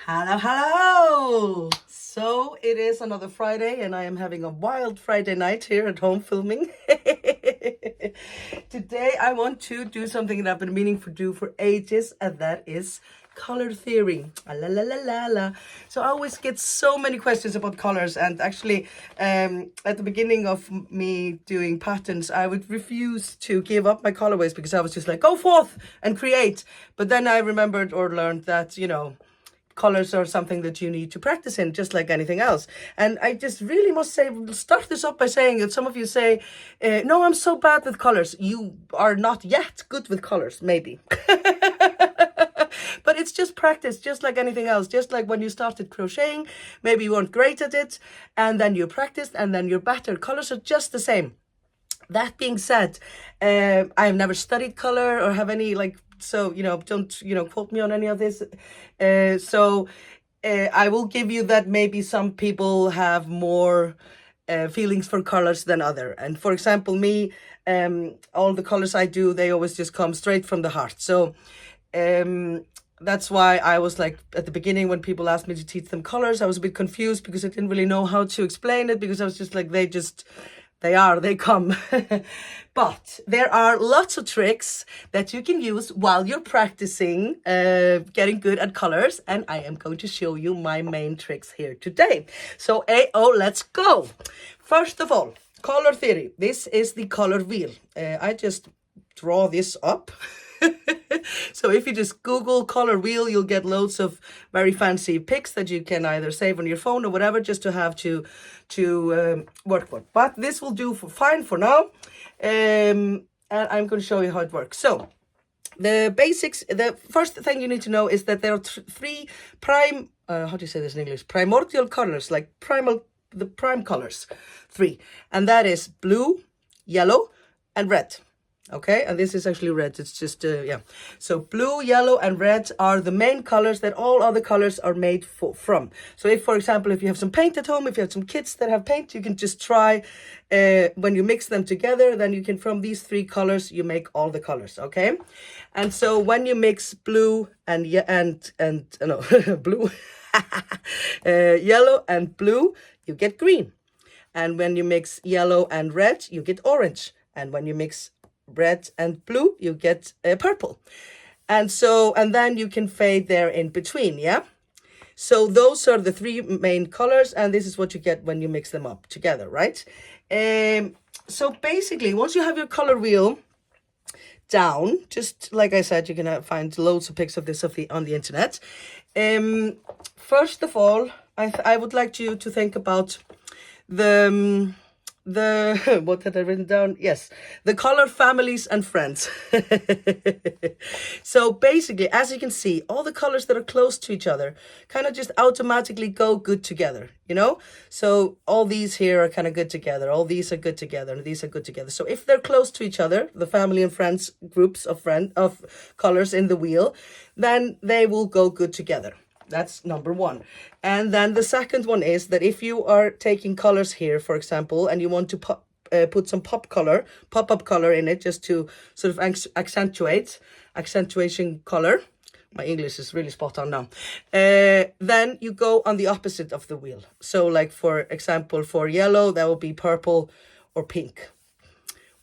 Hello, hello! So it is another Friday, and I am having a wild Friday night here at home filming. Today I want to do something that I've been meaning to do for ages, and that is color theory. La la la la la. So I always get so many questions about colors, and actually, at the beginning of me doing patterns, I would refuse to give up my colorways because I was just like, go forth and create. But then I remembered or learned that, colors are something that you need to practice in, just like anything else. And I just really must say, start this up by saying that some of you say, no, I'm so bad with colors. You are not yet good with colors, maybe. But it's just practice, just like anything else. Just like when you started crocheting, maybe you weren't great at it, and then you practiced, and then you're better. Colors are just the same. That being said, I have never studied color or have any so don't quote me on any of this. I will give you that maybe some people have more feelings for colors than other. And for example, me, all the colors I do, they always just come straight from the heart. So that's why I was like, at the beginning when people asked me to teach them colors, I was a bit confused because I didn't really know how to explain it, because I was just like, they come. But there are lots of tricks that you can use while you're practicing getting good at colors, and I am going to show you my main tricks here today. So let's go. First of all, color theory. This is the color wheel. I just draw this up. So if you just Google color wheel, you'll get loads of very fancy pics that you can either save on your phone or whatever, just to have to work with. But this will do fine for now. And I'm going to show you how it works. So the basics, the first thing you need to know is that there are three how do you say this in English? Primordial colors, like the prime colors, three. And that is blue, yellow, and red. Okay, and this is actually red. It's just, yeah. So blue, yellow, and red are the main colors that all other colors are made from. So if, for example, if you have some paint at home, if you have some kids that have paint, you can just try, when you mix them together, then you can, from these three colors, you make all the colors, okay? And so when you mix blue blue, yellow and blue, you get green. And when you mix yellow and red, you get orange. And when you mix red and blue, you get purple. And then you can fade there in between, yeah? So those are the three main colors, and this is what you get when you mix them up together, right? So basically, once you have your color wheel down, just like I said, you can find loads of pics of this on the internet. First of all, I would like you to think about the what had I written down? Yes, the color families and friends. So basically, as you can see, all the colors that are close to each other kind of just automatically go good together, So all these here are kind of good together. All these are good together, and these are good together. So if they're close to each other, the family and friends groups of colors in the wheel, then they will go good together. That's number one. And then the second one is that if you are taking colors here, for example, and you want to put some pop-up color in it, just to sort of accentuation color. My English is really spot on now. Then you go on the opposite of the wheel. So like, for example, for yellow, that will be purple or pink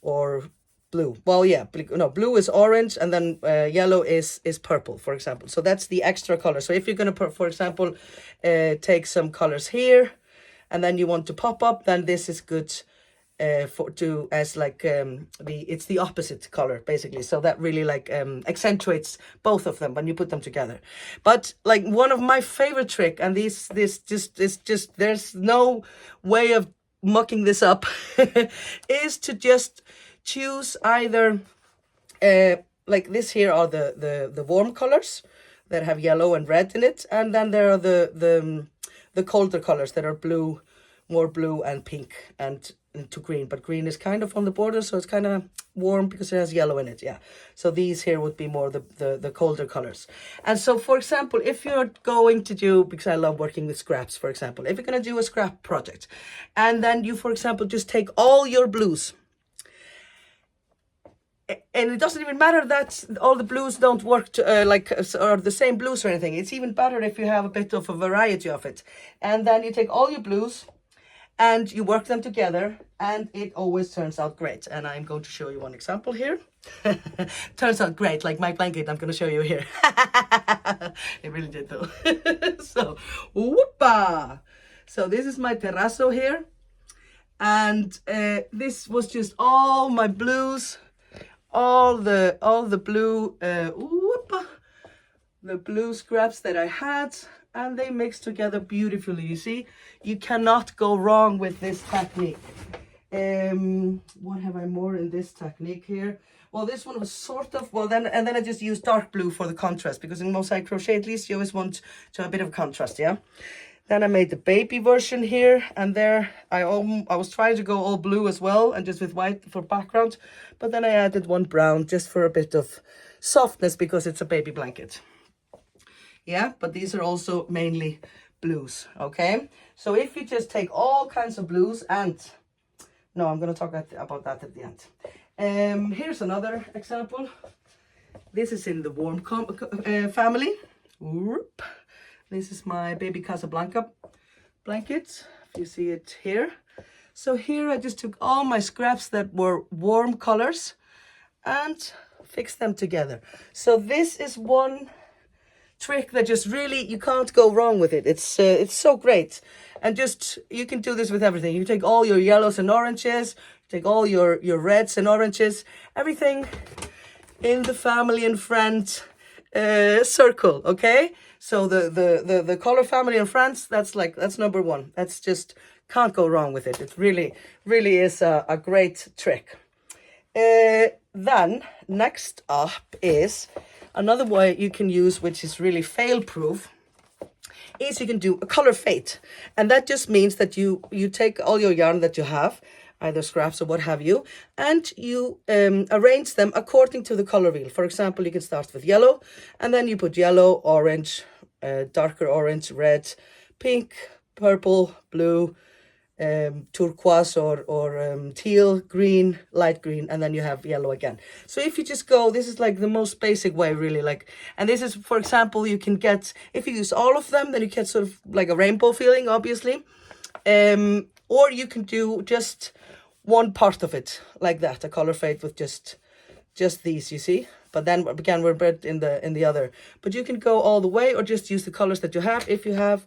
or blue. Well, yeah, no, blue is orange, and then yellow is purple, for example. So that's the extra color. So if you're going to, for example, take some colors here, and then you want to pop up, then this is good it's the opposite color, basically. So that really accentuates both of them when you put them together. But like, one of my favorite trick, and this just there's no way of mucking this up, is to just choose either like this here are the warm colors that have yellow and red in it, and then there are the colder colors that are blue, more blue and pink and into green. But green is kind of on the border, so it's kind of warm because it has yellow in it. Yeah, so these here would be more the colder colors. And so, for example, if you're going to do, because I love working with scraps, for example, if you're going to do a scrap project, and then you, for example, just take all your blues And it doesn't even matter that all the blues don't work to, or the same blues or anything. It's even better if you have a bit of a variety of it. And then you take all your blues and you work them together, and it always turns out great. And I'm going to show you one example here. Turns out great, like my blanket I'm going to show you here. It really did though. So, whoopa! So this is my terrazzo here. And this was just all my blues, all the blue, whoopa, the blue scraps that I had, and they mixed together beautifully. You see, you cannot go wrong with this technique. What have I more in this technique here? Well, this one was sort of, well then, and then I just used dark blue for the contrast, because in mosaic crochet at least you always want to have a bit of contrast, yeah? Then I made the baby version here, and there I was trying to go all blue as well and just with white for background, but then I added one brown just for a bit of softness because it's a baby blanket. Yeah, but these are also mainly blues, okay? So if you just take all kinds of blues and, no, I'm going to talk about that at the end. Here's another example. This is in the warm family. Whoop. This is my baby Casablanca blanket, if you see it here. So here I just took all my scraps that were warm colors and fixed them together. So this is one trick that just really, you can't go wrong with it. It's so great. And just, you can do this with everything. You take all your yellows and oranges, take all your reds and oranges, everything in the family and friend circle, okay? So the color family and friends, that's number one. That's just, can't go wrong with it. It really is a great trick. Then next up is another way you can use, which is really fail proof, is you can do a color fade. And that just means that you take all your yarn that you have, either scraps or what have you, and you arrange them according to the color wheel. For example, you can start with yellow, and then you put yellow, orange, darker orange, red, pink, purple, blue, turquoise or teal, green, light green, and then you have yellow again. So if you just go, this is like the most basic way really, like, and this is, for example, you can get, if you use all of them, then you get sort of like a rainbow feeling, obviously. Or you can do just one part of it like that, a color fade with just these, you see. But then again, we're bred in the other. But you can go all the way, or just use the colors that you have. If you have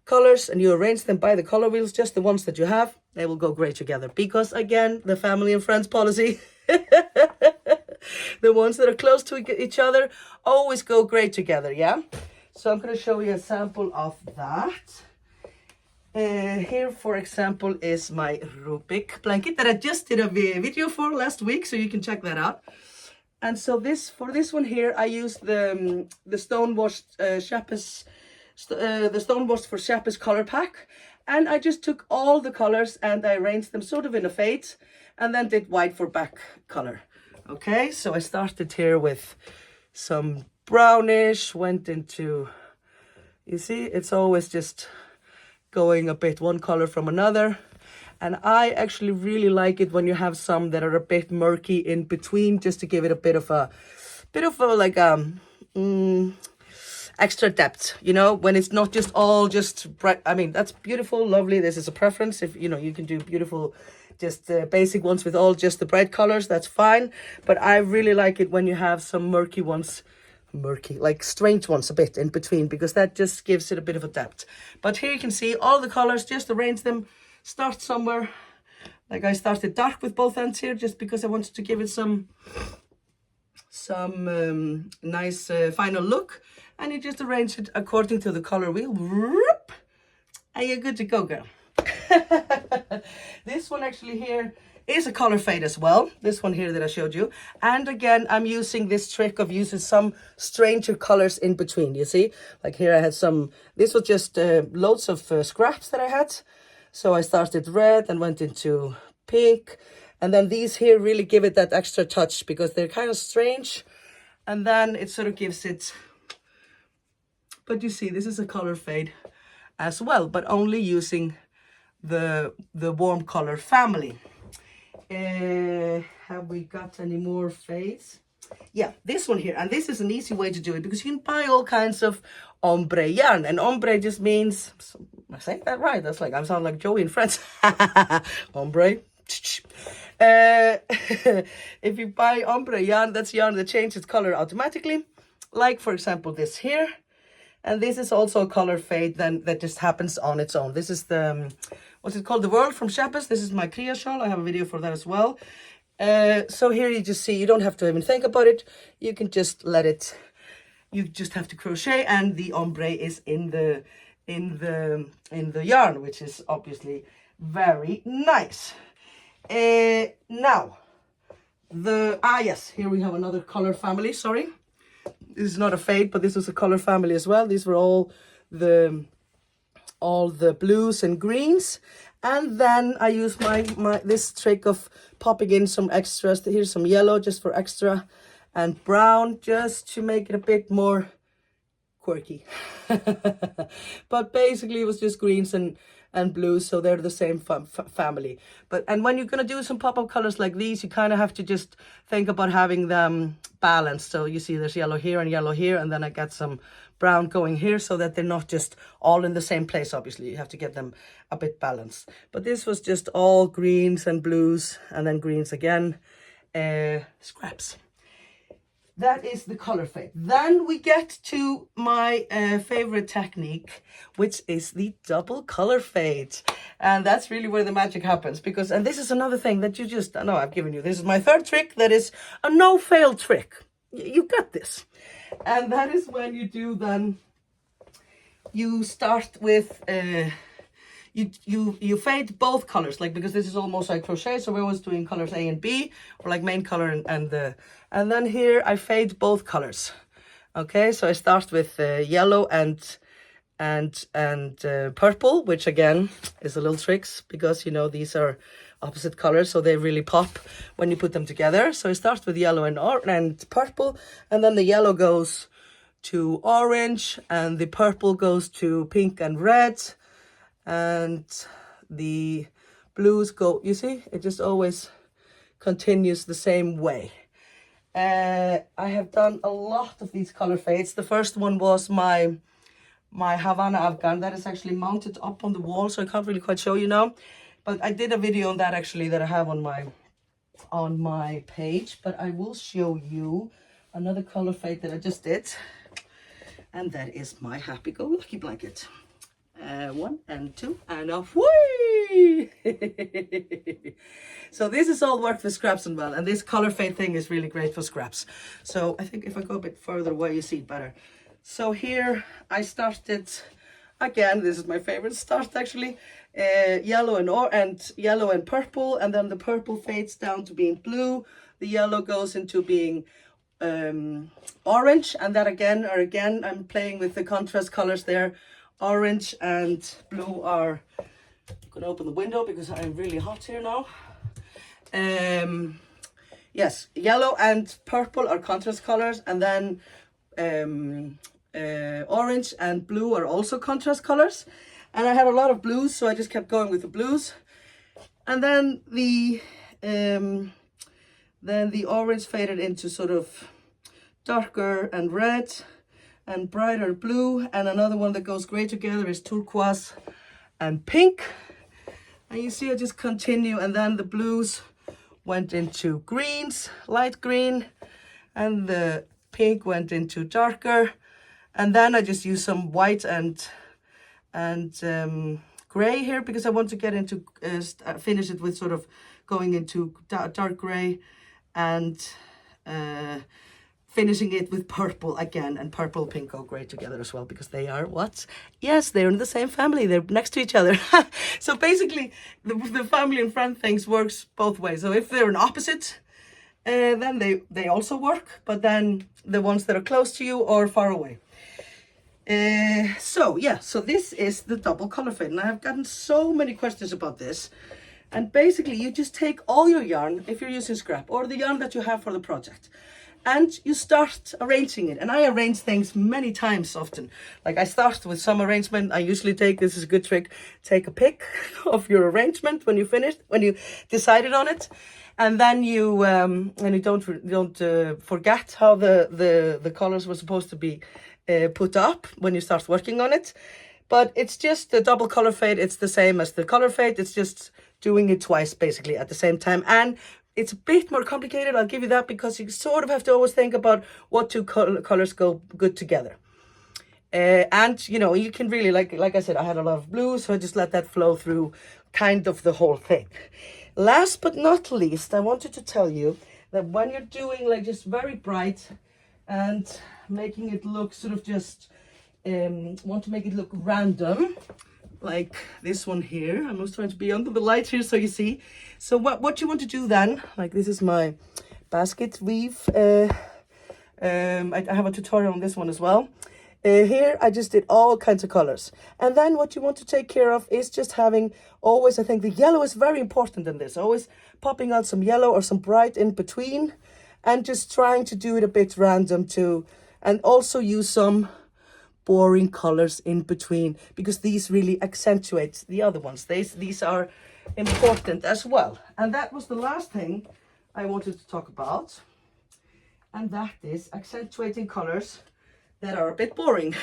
colors and you arrange them by the color wheels, just the ones that you have, they will go great together. Because again, the family and friends policy, the ones that are close to each other always go great together, yeah? So I'm going to show you a sample of that. Here, for example, is my Rubik blanket that I just did a video for last week, so you can check that out. And so for this one here, I used the stone washed Chappes, the stone washed for Chappes color pack, and I just took all the colors and I arranged them sort of in a fade, and then did white for back color. Okay, so I started here with some brownish, went into, you see, it's always just going a bit one color from another. And I actually really like it when you have some that are a bit murky in between, just to give it a bit of a like extra depth, you know, when it's not just all just bright. I mean, that's beautiful, lovely. This is a preference. If you know, you can do beautiful, just basic ones with all just the bright colors, that's fine. But I really like it when you have some murky ones, like strange ones a bit in between, because that just gives it a bit of a depth. But here you can see all the colors, just arrange them, start somewhere. Like I started dark with both ends here, just because I wanted to give it some nice final look. And you just arrange it according to the color wheel, and you're good to go, girl. This one actually here is a color fade as well, this one here that I showed you. And again, I'm using this trick of using some stranger colors in between, you see. Like here I had some, this was just loads of scraps that I had. So I started red and went into pink, and then these here really give it that extra touch because they're kind of strange, and then it sort of gives it. But you see, this is a color fade as well, but only using the warm color family. Have we got any more fades? Yeah, this one here, and this is an easy way to do it because you can buy all kinds of ombre yarn, and ombre just means, am I saying that right? That's like, I sound like Joey in Friends. Ombre. If you buy ombre yarn, that's yarn that changes color automatically, like for example this here, and this is also a color fade then that just happens on its own. This is the what's it called, the World from Shepherd's. This is my Kriya shawl. I have a video for that as well. So here you just see, you don't have to even think about it. You can just let it, you just have to crochet, and the ombre is in the yarn, which is obviously very nice. Now yes, here we have another color family. Sorry, this is not a fade, but this is a color family as well. These were all the blues and greens, and then I use my this trick of popping in some extras. Here's some yellow just for extra, and brown just to make it a bit more quirky. But basically it was just greens and blues, so they're the same family. And when you're going to do some pop-up colors like these, you kind of have to just think about having them balanced. So you see there's yellow here, and then I got some brown going here, so that they're not just all in the same place. Obviously you have to get them a bit balanced, but this was just all greens and blues, and then greens again, scraps. That is the color fade. Then we get to my favorite technique, which is the double color fade. And that's really where the magic happens, because, and this is another thing that you just, I know I've given you, this is my third trick that is a no-fail trick. You got this. And that is when you do then, you start with, you fade both colors, like, because this is almost like crochet, so we're always doing colors A and B, or like main color and then here I fade both colors. Okay, so I start with yellow and purple, which again is a little tricks, because you know these are opposite colors, so they really pop when you put them together. So I start with yellow and purple, and then the yellow goes to orange, and the purple goes to pink and red, and the blues go, you see, it just always continues the same way. I have done a lot of these color fades. The first one was my Havana Afghan that is actually mounted up on the wall, so I can't really quite show you now, but I did a video on that actually that I have on my page. But I will show you another color fade that I just did, and that is my happy-go-lucky blanket. 1 and 2 and off. Whee! So this is all worked with scraps and well, and this color fade thing is really great for scraps. So I think if I go a bit further away, you see it better. So here I started again. This is my favorite start actually. Yellow and purple, and then the purple fades down to being blue. The yellow goes into being orange, and that again I'm playing with the contrast colors there. Orange and blue are, I'm gonna open the window because I'm really hot here now. Yes, yellow and purple are contrast colors, and then orange and blue are also contrast colors. And I had a lot of blues, so I just kept going with the blues. And then the orange faded into sort of darker and red and brighter blue, and another one that goes great together is turquoise and pink. And you see I just continue, and then the blues went into greens, light green, and the pink went into darker, and then I just use some white and gray here because I want to get into finish it with sort of going into dark gray and finishing it with purple again, and purple and pink go great together as well because they are what? Yes, they're in the same family. They're next to each other. So basically, the family and friend things works both ways. So if they're an opposite, then they also work. But then the ones that are close to you or far away. So this is the double color fade, and I have gotten so many questions about this. And basically, you just take all your yarn, if you're using scrap or the yarn that you have for the project, and you start arranging it. And I arrange things many times often. Like I start with some arrangement. I usually take, this is a good trick, take a pic of your arrangement when you finished, when you decided on it. And then you don't forget how the colors were supposed to be put up when you start working on it. But it's just the double color fade. It's the same as the color fade. It's just doing it twice basically at the same time. And it's a bit more complicated, I'll give you that, because you sort of have to always think about what two colors go good together. And you know, you can really, like I said, I had a lot of blue, so I just let that flow through kind of the whole thing. Last but not least, I wanted to tell you that when you're doing like just very bright and making it look sort of just, want to make it look random, like this one here. I'm just trying to be under the light here so you see. So what you want to do then, like this is my basket weave. I have a tutorial on this one as well. Here I just did all kinds of colors. And then what you want to take care of is just having always, I think the yellow is very important in this. Always popping out some yellow or some bright in between, and just trying to do it a bit random too. And also use some boring colors in between, because these really accentuate the other ones. These are important as well. And that was the last thing I wanted to talk about, and that is accentuating colors that are a bit boring.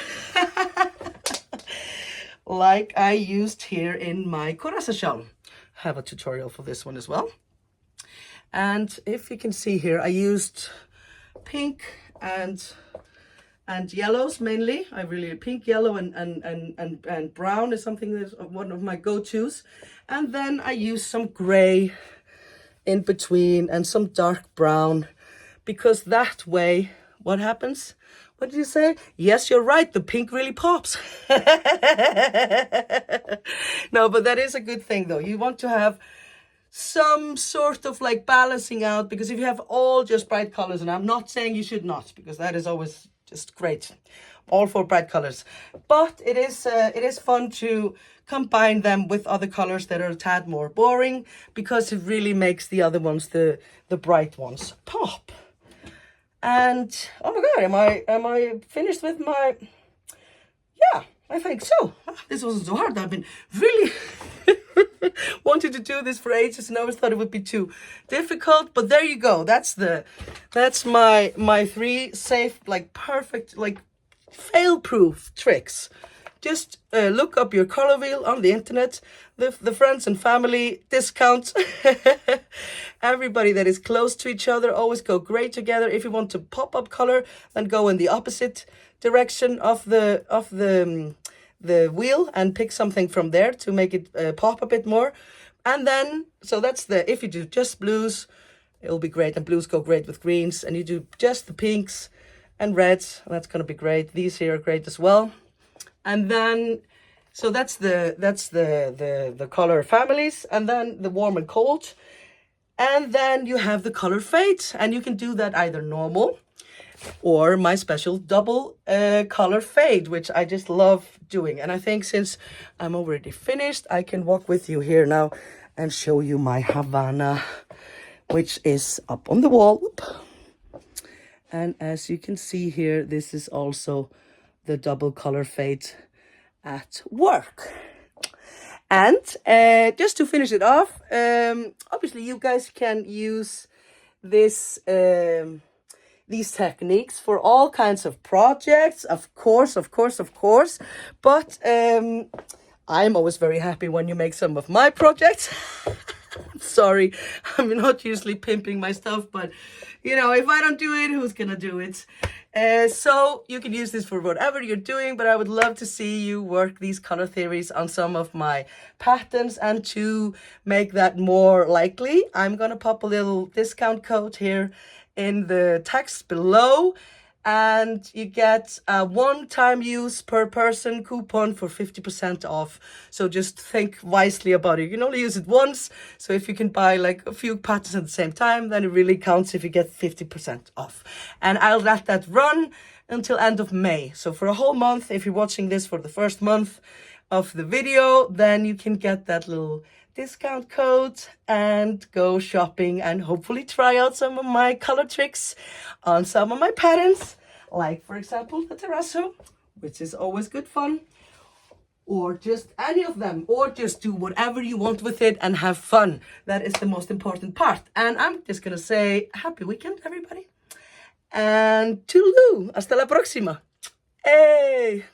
Like I used here in my coraza shawl. I have a tutorial for this one as well. And if you can see here, I used pink and yellows mainly. I really, pink, yellow, and brown is something that's one of my go-tos. And then I use some gray in between and some dark brown, because that way, what happens? What did you say? Yes, you're right, the pink really pops. No, but that is a good thing though. You want to have some sort of like balancing out, because if you have all just bright colors, and I'm not saying you should not, because that is always just great, all for bright colors, but it is fun to combine them with other colors that are a tad more boring, because it really makes the other ones, the bright ones, pop. And oh my god, am I finished with my, yeah, I think so. This wasn't so hard. I've been really wanted to do this for ages, and I always thought it would be too difficult, but there you go. That's my 3 safe, like perfect, like fail-proof tricks. Just look up your color wheel on the internet, the friends and family discounts. Everybody that is close to each other always go great together. If you want to pop up color, then go in the opposite direction of the wheel and pick something from there to make it pop a bit more. And then, so that's if you do just blues, it'll be great, and blues go great with greens, and you do just the pinks and reds, that's going to be great. These here are great as well. And then, so that's the color families, and then the warm and cold. And then you have the color fades, and you can do that either normal or my special double color fade, which I just love doing. And I think since I'm already finished, I can walk with you here now and show you my Havana, which is up on the wall. Whoop. And as you can see here, this is also the double color fade at work. And just to finish it off, obviously you guys can use this these techniques for all kinds of projects, of course. But I'm always very happy when you make some of my projects. Sorry, I'm not usually pimping my stuff, but you know, if I don't do it, who's gonna do it? So you can use this for whatever you're doing, but I would love to see you work these color theories on some of my patterns. And to make that more likely, I'm gonna pop a little discount code here in the text below, and you get a one-time use per person coupon for 50% off. So just think wisely about it. You can only use it once, so if you can buy like a few patterns at the same time, then it really counts if you get 50% off. And I'll let that run until end of May. So for a whole month, if you're watching this for the first month of the video, then you can get that little discount codes and go shopping and hopefully try out some of my color tricks on some of my patterns, like for example the terrazzo, which is always good fun, or just any of them, or just do whatever you want with it and have fun. That is the most important part. And I'm just gonna say happy weekend, everybody, and toodaloo, hasta la próxima. Hey!